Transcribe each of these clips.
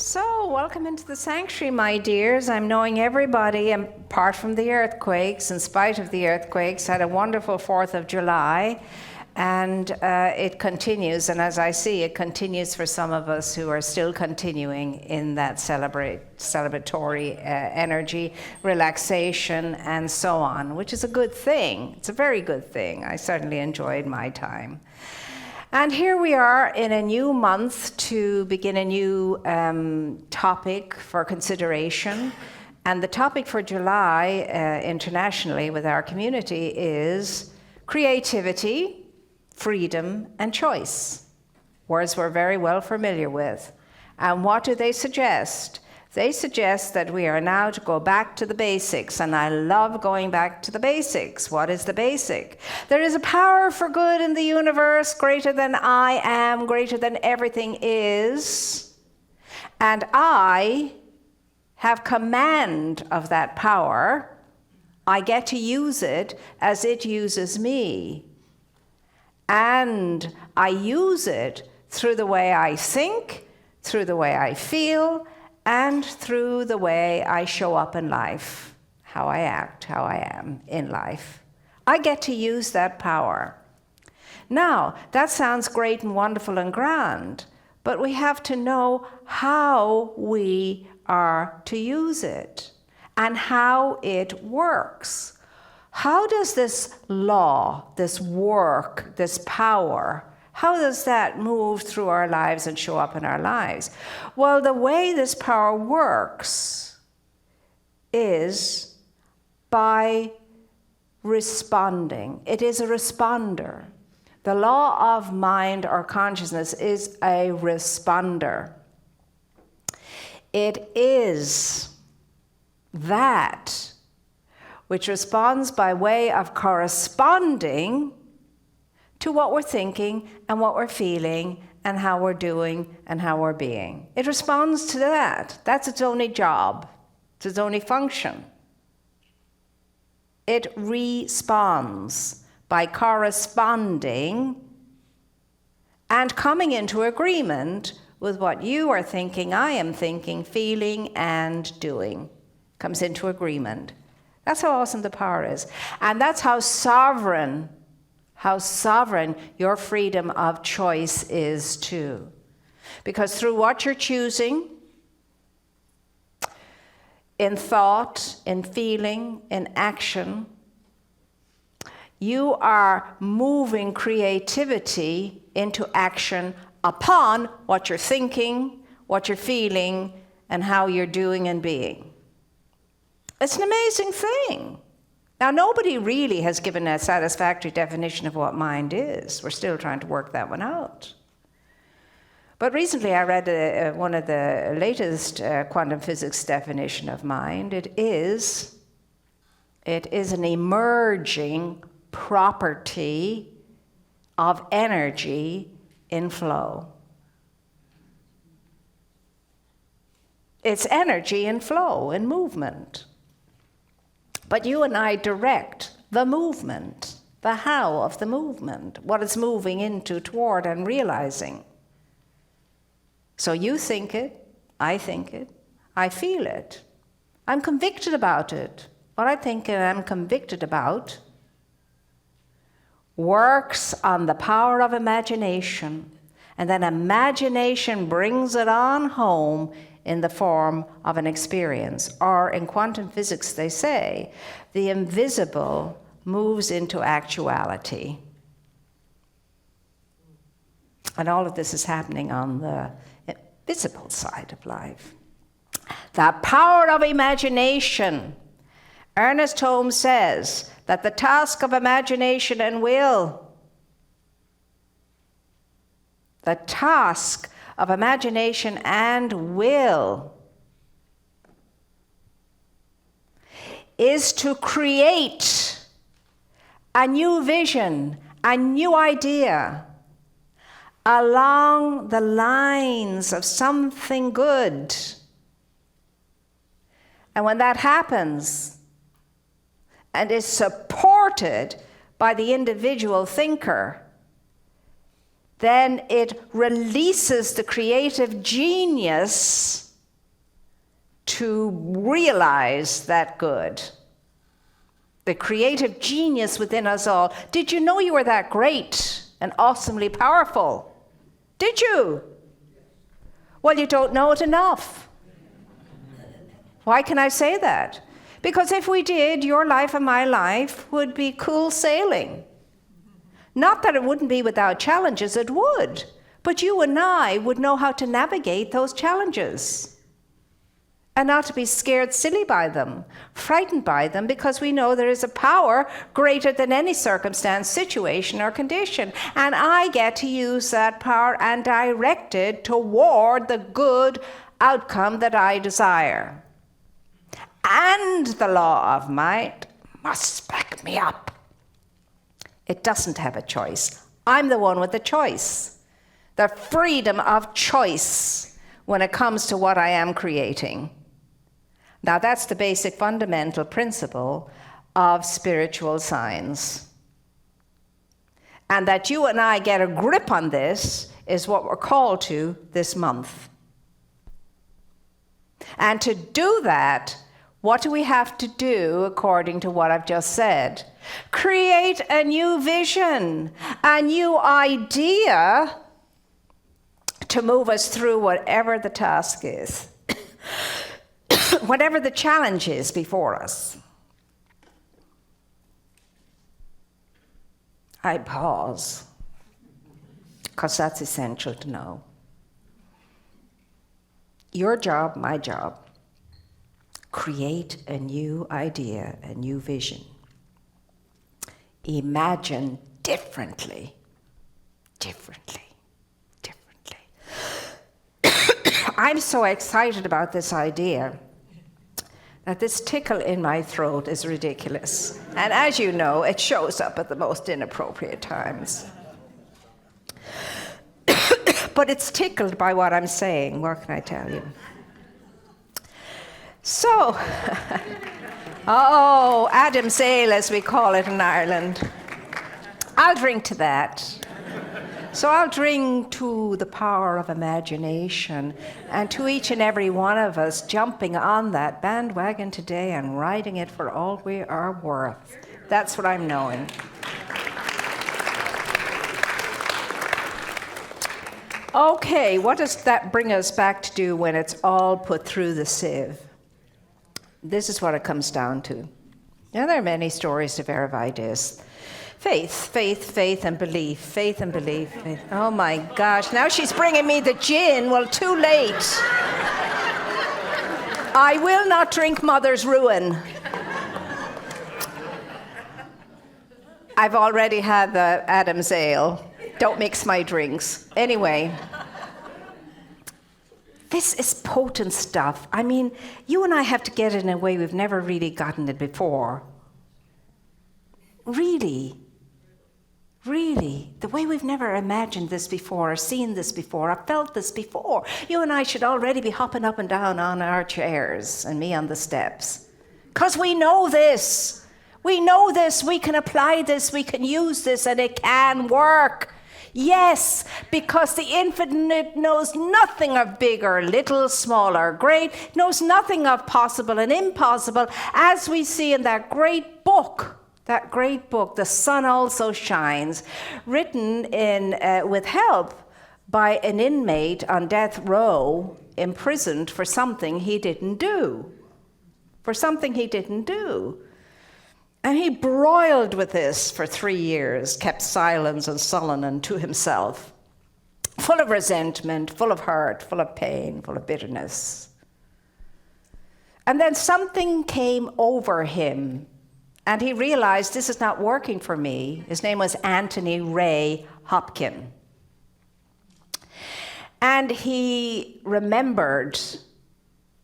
So, welcome into the sanctuary, my dears. I'm knowing everybody, apart from the earthquakes, in spite of the earthquakes, had a wonderful 4th of July. And it continues, and as I see, it continues for some of us who are still continuing in that celebratory energy, relaxation, and so on, which is a good thing. It's a very good thing. I certainly enjoyed my time. And here we are in a new month to begin a new topic for consideration. And the topic for July internationally with our community is creativity, freedom, and choice. Words we're very well familiar with. And what do they suggest? They suggest that we are now to go back to the basics, and I love going back to the basics. What is the basic? There is a power for good in the universe greater than I am, greater than everything is, and I have command of that power. I get to use it as it uses me, and I use it through the way I think, through the way I feel, and through the way I show up in life, how I act, how I am in life. I get to use that power. Now, that sounds great and wonderful and grand, but we have to know how we are to use it and how it works. How does this law, this work, this power, how does that move through our lives and show up in our lives? Well, the way this power works is by responding. It is a responder. The law of mind or consciousness is a responder. It is that which responds by way of corresponding to what we're thinking and what we're feeling and how we're doing and how we're being. It responds to that. That's its only job. It's its only function. It responds by corresponding and coming into agreement with what you are thinking, I am thinking, feeling, and doing. Comes into agreement. That's how awesome the power is. And that's how sovereign your freedom of choice is too. Because through what you're choosing, in thought, in feeling, in action, you are moving creativity into action upon what you're thinking, what you're feeling, and how you're doing and being. It's an amazing thing. Now, nobody really has given a satisfactory definition of what mind is. We're still trying to work that one out. But recently I read one of the latest quantum physics definition of mind. It is an emerging property of energy in flow. It's energy in flow, in movement. But you and I direct the movement, the how of the movement, what it's moving into, toward, and realizing. So you think it, I feel it. I'm convicted about it. What I think and I'm convicted about works on the power of imagination, and then imagination brings it on home in the form of an experience. Or in quantum physics, they say, the invisible moves into actuality. And all of this is happening on the visible side of life. The power of imagination. Ernest Holmes says that the task of imagination and will, the task of imagination and will is to create a new vision, a new idea along the lines of something good. And when that happens and is supported by the individual thinker, then it releases the creative genius to realize that good. The creative genius within us all. Did you know you were that great and awesomely powerful? Did you? Well, you don't know it enough. Why can I say that? Because if we did, your life and my life would be cool sailing. Not that it wouldn't be without challenges, it would. But you and I would know how to navigate those challenges. And not to be scared silly by them, frightened by them, because we know there is a power greater than any circumstance, situation, or condition. And I get to use that power and direct it toward the good outcome that I desire. And the law of might must back me up. It doesn't have a choice. I'm the one with the choice. The freedom of choice when it comes to what I am creating. Now that's the basic fundamental principle of spiritual science. And that you and I get a grip on this is what we're called to this month. And to do that, what do we have to do according to what I've just said? Create a new vision, a new idea to move us through whatever the task is, whatever the challenge is before us. I pause, because that's essential to know. Your job, my job. Create a new idea, a new vision. Imagine differently. I'm so excited about this idea that this tickle in my throat is ridiculous. And as you know, it shows up at the most inappropriate times. But it's tickled by what I'm saying, what can I tell you? So, Adam's ale, as we call it in Ireland. I'll drink to that. So I'll drink to the power of imagination and to each and every one of us jumping on that bandwagon today and riding it for all we are worth. That's what I'm knowing. Okay, what does that bring us back to do when it's all put through the sieve? This is what it comes down to. Now, there are many stories to verify this. Faith, and belief. Faith and belief. Oh my gosh, now she's bringing me the gin. Well, too late. I will not drink Mother's Ruin. I've already had the Adam's ale. Don't mix my drinks. Anyway. This is potent stuff. I mean, you and I have to get it in a way we've never really gotten it before. Really, the way we've never imagined this before, or seen this before, or felt this before. You and I should already be hopping up and down on our chairs, and me on the steps. Because we know this. We know this, we can apply this, we can use this, and it can work. Yes, because the infinite knows nothing of big or little, small or great, knows nothing of possible and impossible, as we see in that great book, The Sun Also Shines, written with help by an inmate on death row, imprisoned for something he didn't do. And he broiled with this for 3 years, kept silent and sullen and to himself, full of resentment, full of hurt, full of pain, full of bitterness. And then something came over him, and he realized this is not working for me. His name was Anthony Ray Hopkin. And he remembered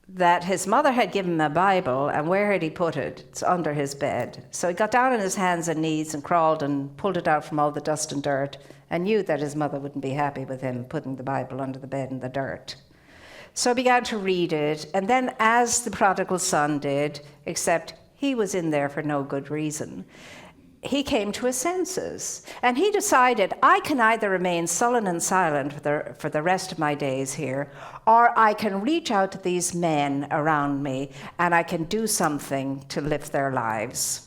that his mother had given him a Bible, and where had he put it? It's under his bed. So he got down on his hands and knees and crawled and pulled it out from all the dust and dirt, and knew that his mother wouldn't be happy with him putting the Bible under the bed in the dirt. So he began to read it, and then, as the prodigal son did, except he was in there for no good reason, he came to his senses, and he decided, I can either remain sullen and silent for the rest of my days here, or I can reach out to these men around me and I can do something to lift their lives.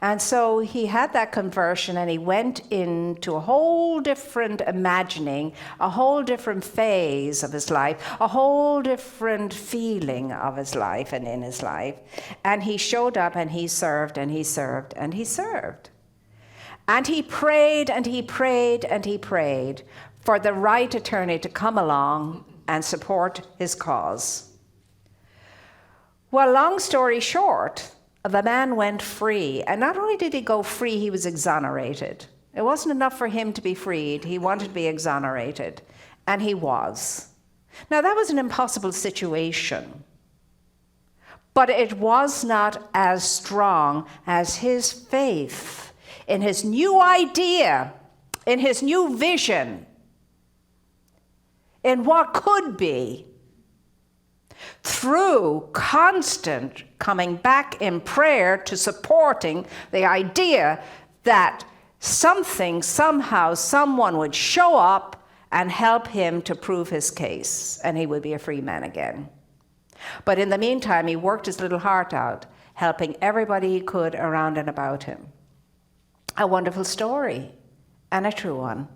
And so he had that conversion, and he went into a whole different imagining, a whole different phase of his life, a whole different feeling of his life and in his life. And he showed up and he served and he served and he served. And he prayed and he prayed and he prayed for the right attorney to come along and support his cause. Well, long story short, the man went free, and not only did he go free, he was exonerated. It wasn't enough for him to be freed. He wanted to be exonerated, and he was. Now, that was an impossible situation, but it was not as strong as his faith in his new idea, in his new vision, in what could be. Through constant coming back in prayer to supporting the idea that something, somehow, someone would show up and help him to prove his case, and he would be a free man again. But in the meantime, he worked his little heart out, helping everybody he could around and about him. A wonderful story, and a true one.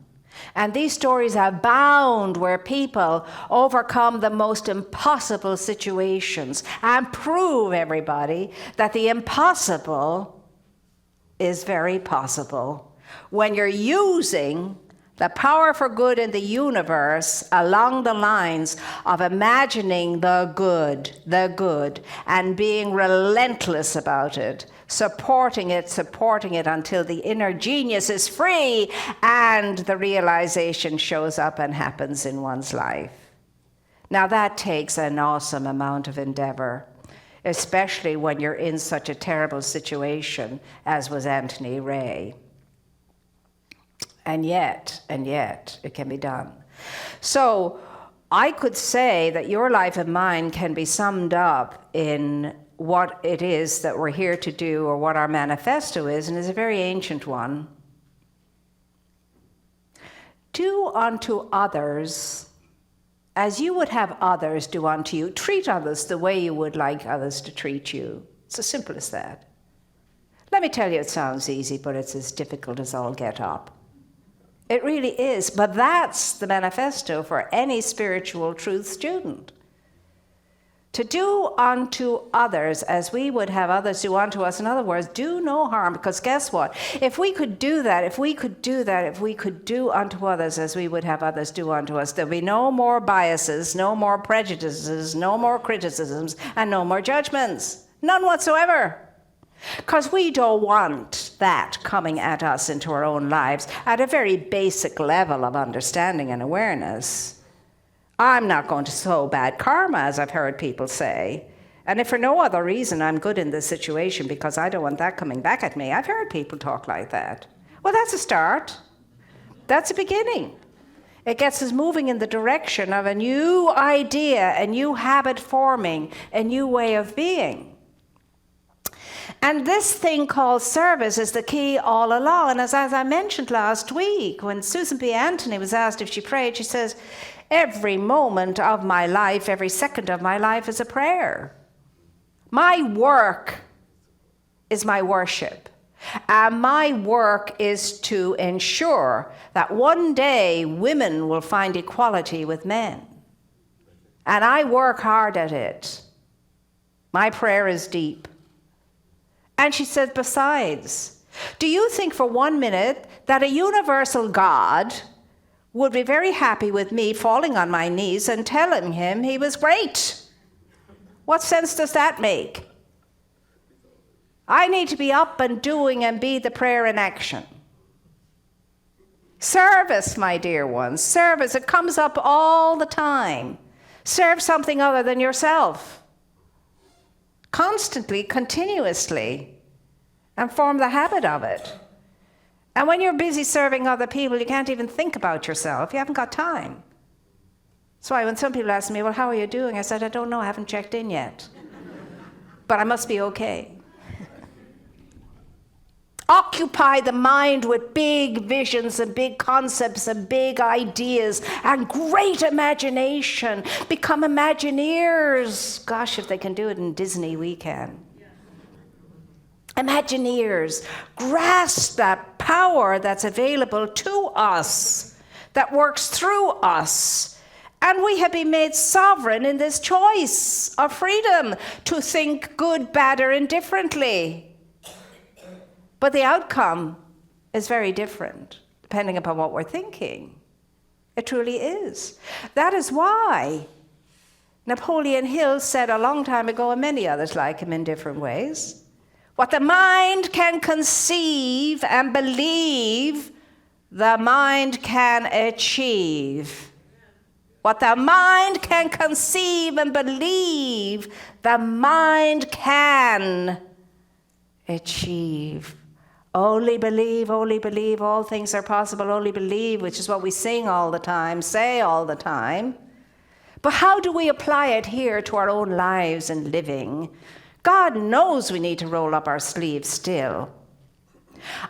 And these stories abound where people overcome the most impossible situations and prove everybody that the impossible is very possible when you're using the power for good in the universe along the lines of imagining the good, and being relentless about it, supporting it until the inner genius is free and the realization shows up and happens in one's life. Now that takes an awesome amount of endeavor, especially when you're in such a terrible situation as was Anthony Ray. And yet, it can be done. So I could say that your life and mine can be summed up in what it is that we're here to do, or what our manifesto is, and it's a very ancient one. Do unto others as you would have others do unto you. Treat others the way you would like others to treat you. It's as simple as that. Let me tell you, it sounds easy, but it's as difficult as all get up. It really is, but that's the manifesto for any spiritual truth student. To do unto others as we would have others do unto us. In other words, do no harm, because guess what? If we could do that, if we could do unto others as we would have others do unto us, there'll be no more biases, no more prejudices, no more criticisms, and no more judgments. None whatsoever. Because we don't want that coming at us into our own lives at a very basic level of understanding and awareness. I'm not going to sow bad karma, as I've heard people say. And if for no other reason I'm good in this situation because I don't want that coming back at me. I've heard people talk like that. Well, that's a start. That's a beginning. It gets us moving in the direction of a new idea, a new habit forming, a new way of being. And this thing called service is the key all along. And as I mentioned last week, when Susan B. Anthony was asked if she prayed, she says, every moment of my life, every second of my life is a prayer. My work is my worship. And my work is to ensure that one day women will find equality with men. And I work hard at it. My prayer is deep. And she said, besides, do you think for 1 minute that a universal God would be very happy with me falling on my knees and telling him he was great? What sense does that make? I need to be up and doing and be the prayer in action. Service, my dear ones, service. It comes up all the time. Serve something other than yourself. Constantly, continuously, and form the habit of it. And when you're busy serving other people, you can't even think about yourself. You haven't got time. That's why when some people ask me, well, how are you doing? I said, I don't know, I haven't checked in yet. But I must be okay. Occupy the mind with big visions and big concepts and big ideas and great imagination. Become Imagineers. Gosh, if they can do it in Disney, we can. Imagineers. Grasp that power that's available to us, that works through us. And we have been made sovereign in this choice of freedom to think good, bad, or indifferently. But the outcome is very different, depending upon what we're thinking. It truly is. That is why Napoleon Hill said a long time ago, and many others like him in different ways, what the mind can conceive and believe, the mind can achieve. What the mind can conceive and believe, the mind can achieve. Only believe, all things are possible, only believe, which is what we sing all the time, say all the time. But how do we apply it here to our own lives and living? God knows we need to roll up our sleeves still.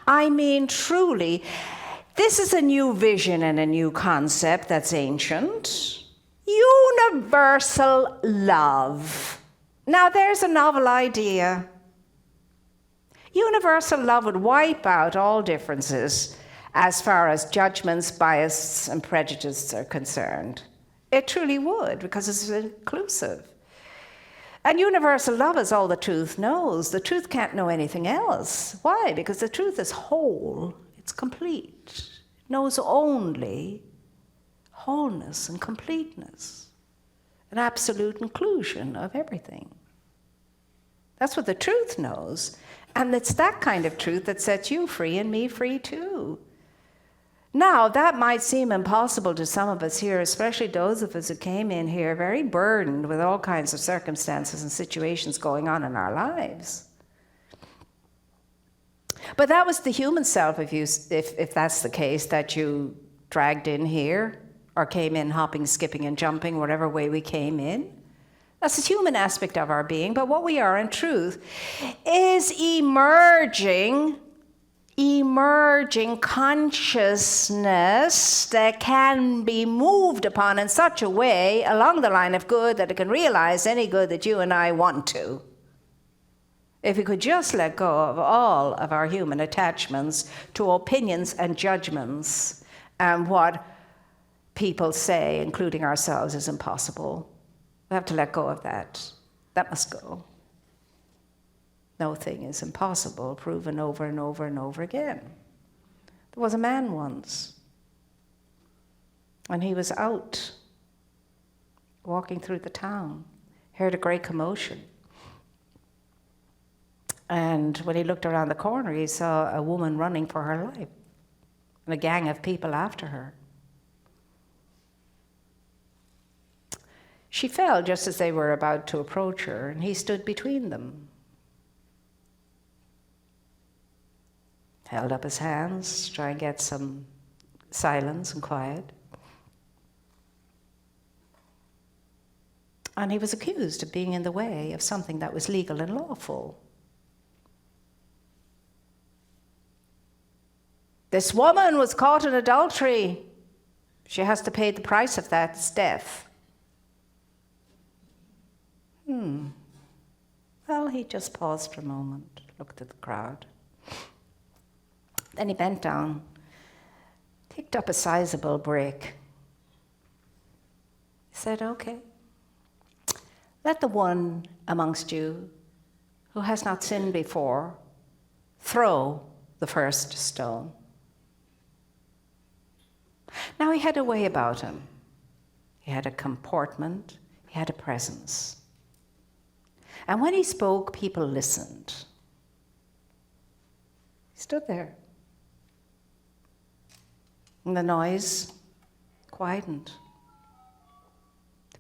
I mean, truly, this is a new vision and a new concept that's ancient. Universal love. Now, there's a novel idea. Universal love would wipe out all differences as far as judgments, bias, and prejudices are concerned. It truly would, because it's inclusive. And universal love is all the truth knows. The truth can't know anything else. Why? Because the truth is whole. It's complete. It knows only wholeness and completeness, an absolute inclusion of everything. That's what the truth knows. And it's that kind of truth that sets you free and me free too. Now, that might seem impossible to some of us here, especially those of us who came in here very burdened with all kinds of circumstances and situations going on in our lives. But that was the human self, if that's the case, that you dragged in here, or came in hopping, skipping, and jumping, whatever way we came in. That's the human aspect of our being, but what we are in truth is emerging consciousness that can be moved upon in such a way along the line of good that it can realize any good that you and I want to. If we could just let go of all of our human attachments to opinions and judgments and what people say, including ourselves, is impossible. We have to let go of that. That must go. No thing is impossible, proven over and over and over again. There was a man once, and he was out walking through the town, heard a great commotion. And when he looked around the corner, he saw a woman running for her life, and a gang of people after her. She fell just as they were about to approach her, and he stood between them. Held up his hands, trying to get some silence and quiet. And he was accused of being in the way of something that was legal and lawful. This woman was caught in adultery. She has to pay the price of that. It's death. Well, he just paused for a moment, looked at the crowd. Then he bent down, picked up a sizable brick. He said, okay, let the one amongst you who has not sinned before throw the first stone. Now, he had a way about him. He had a comportment, he had a presence. And when he spoke, people listened. He stood there. And the noise quietened.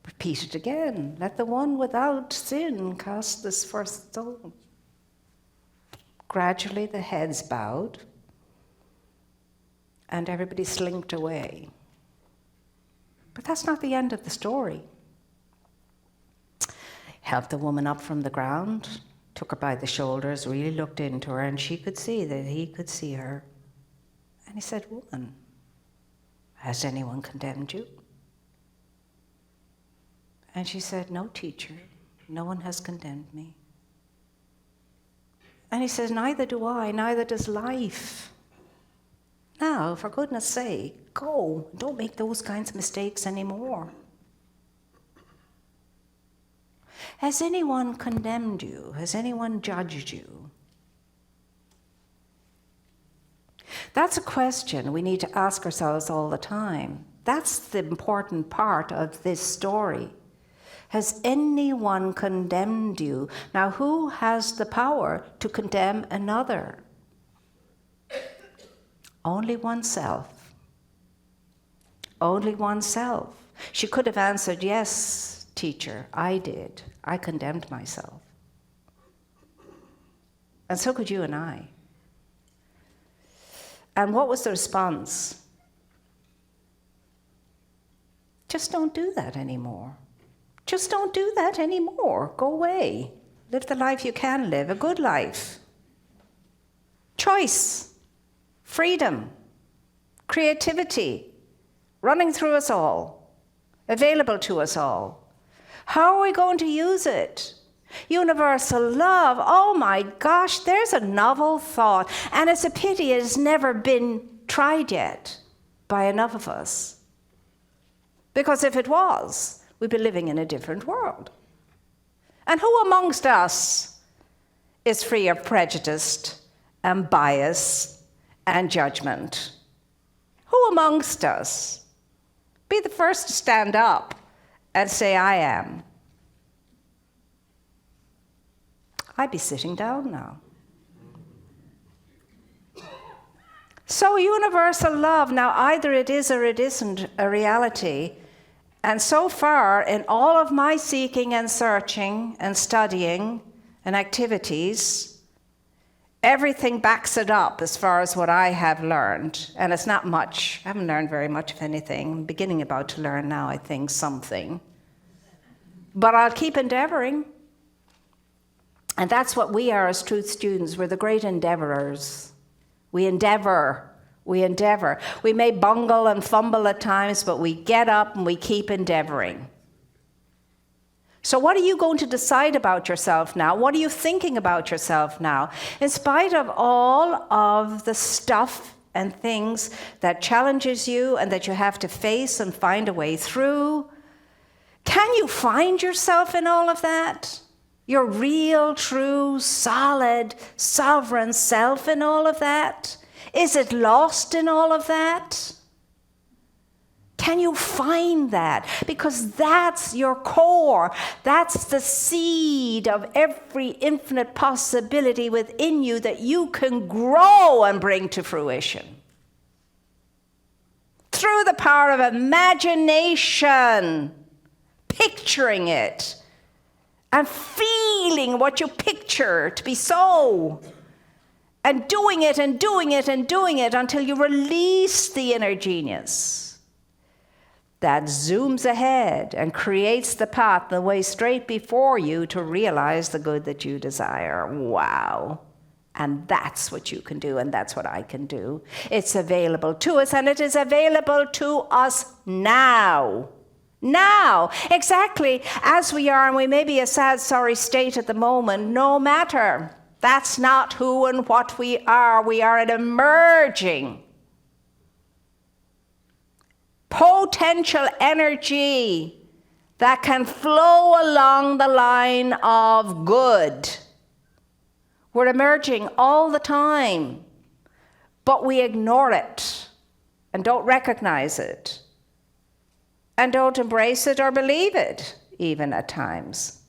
Repeated again, let the one without sin cast this first stone. Gradually the heads bowed, and everybody slinked away. But that's not the end of the story. Helped the woman up from the ground, took her by the shoulders, really looked into her, and she could see that he could see her. And he said, "Woman, has anyone condemned you?" And she said, "No, teacher, no one has condemned me." And he says, "Neither do I, neither does life. Now, for goodness sake, go. Don't make those kinds of mistakes anymore." Has anyone condemned you? Has anyone judged you? That's a question we need to ask ourselves all the time. That's the important part of this story. Has anyone condemned you? Now, who has the power to condemn another? Only oneself. Only oneself. She could have answered, "Yes, teacher, I did. I condemned myself." And so could you and I. And what was the response? Just don't do that anymore. Just don't do that anymore. Go away. Live the life you can live, a good life. Choice, freedom, creativity, running through us all, available to us all. How are we going to use it? Universal love, oh my gosh, there's a novel thought. And it's a pity it has never been tried yet by enough of us. Because if it was, we'd be living in a different world. And who amongst us is free of prejudice and bias and judgment? Who amongst us? Be the first to stand up and say, "I am." I'd be sitting down now. So universal love, now either it is or it isn't a reality. And so far, in all of my seeking and searching and studying and activities, everything backs it up as far as what I have learned. And it's not much. I haven't learned very much of anything. I'm beginning about to learn now, I think, something. But I'll keep endeavoring. And that's what we are as truth students. We're the great endeavorers. We endeavor. We endeavor. We may bungle and fumble at times, but we get up and we keep endeavoring. So what are you going to decide about yourself now? What are you thinking about yourself now? In spite of all of the stuff and things that challenges you and that you have to face and find a way through, can you find yourself in all of that? Your real, true, solid, sovereign self in all of that? Is it lost in all of that? Can you find that? Because that's your core. That's the seed of every infinite possibility within you that you can grow and bring to fruition. Through the power of imagination, picturing it, and feeling what you picture to be so. And doing it and doing it and doing it until you release the inner genius that zooms ahead and creates the path, the way straight before you to realize the good that you desire. Wow. And that's what you can do, and that's what I can do. It's available to us, and it is available to us now. Now, exactly as we are, and we may be a sad, sorry state at the moment, no matter. That's not who and what we are. We are an emerging potential energy that can flow along the line of good. We're emerging all the time, but we ignore it and don't recognize it and don't embrace it or believe it, even at times.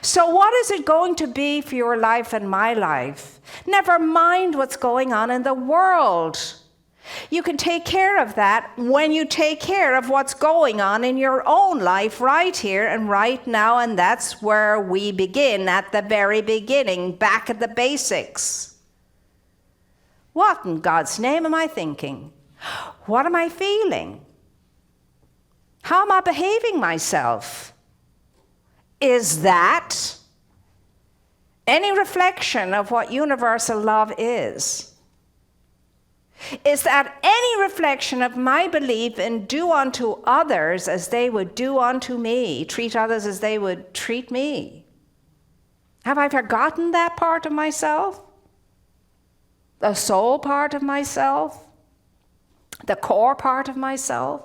So what is it going to be for your life and my life? Never mind what's going on in the world. You can take care of that when you take care of what's going on in your own life right here and right now, and that's where we begin, at the very beginning, back at the basics. What in God's name am I thinking? What am I feeling? How am I behaving myself? Is that any reflection of what universal love is that any reflection of my belief in do unto others as they would do unto me, treat others as they would treat me. Have I forgotten that part of myself? The soul part of myself? The core part of myself?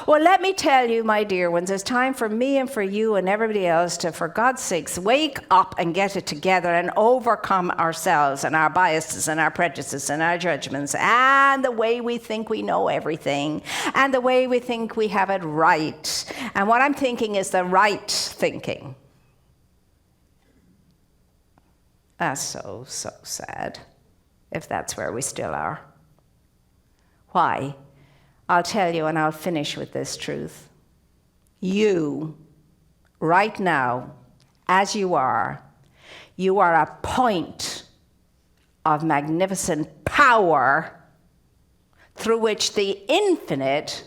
Well, let me tell you, my dear ones, it's time for me and for you and everybody else to, for God's sakes, wake up and get it together and overcome ourselves and our biases and our prejudices and our judgments and the way we think we know everything and the way we think we have it right. And what I'm thinking is the right thinking. That's so sad, if that's where we still are. Why? I'll tell you, and I'll finish with this truth. You, right now, as you are a point of magnificent power through which the infinite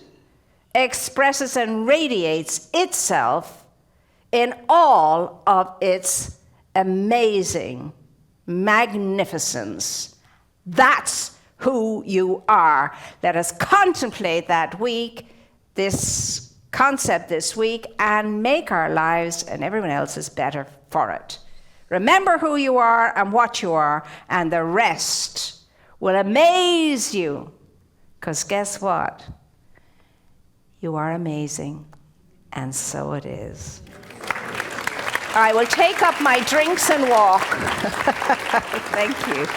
expresses and radiates itself in all of its amazing magnificence. That's who you are. Let us contemplate that week, this concept this week, and make our lives and everyone else's better for it. Remember who you are and what you are, and the rest will amaze you. Because guess what? You are amazing, and so it is. I will take up my drinks and walk. Thank you.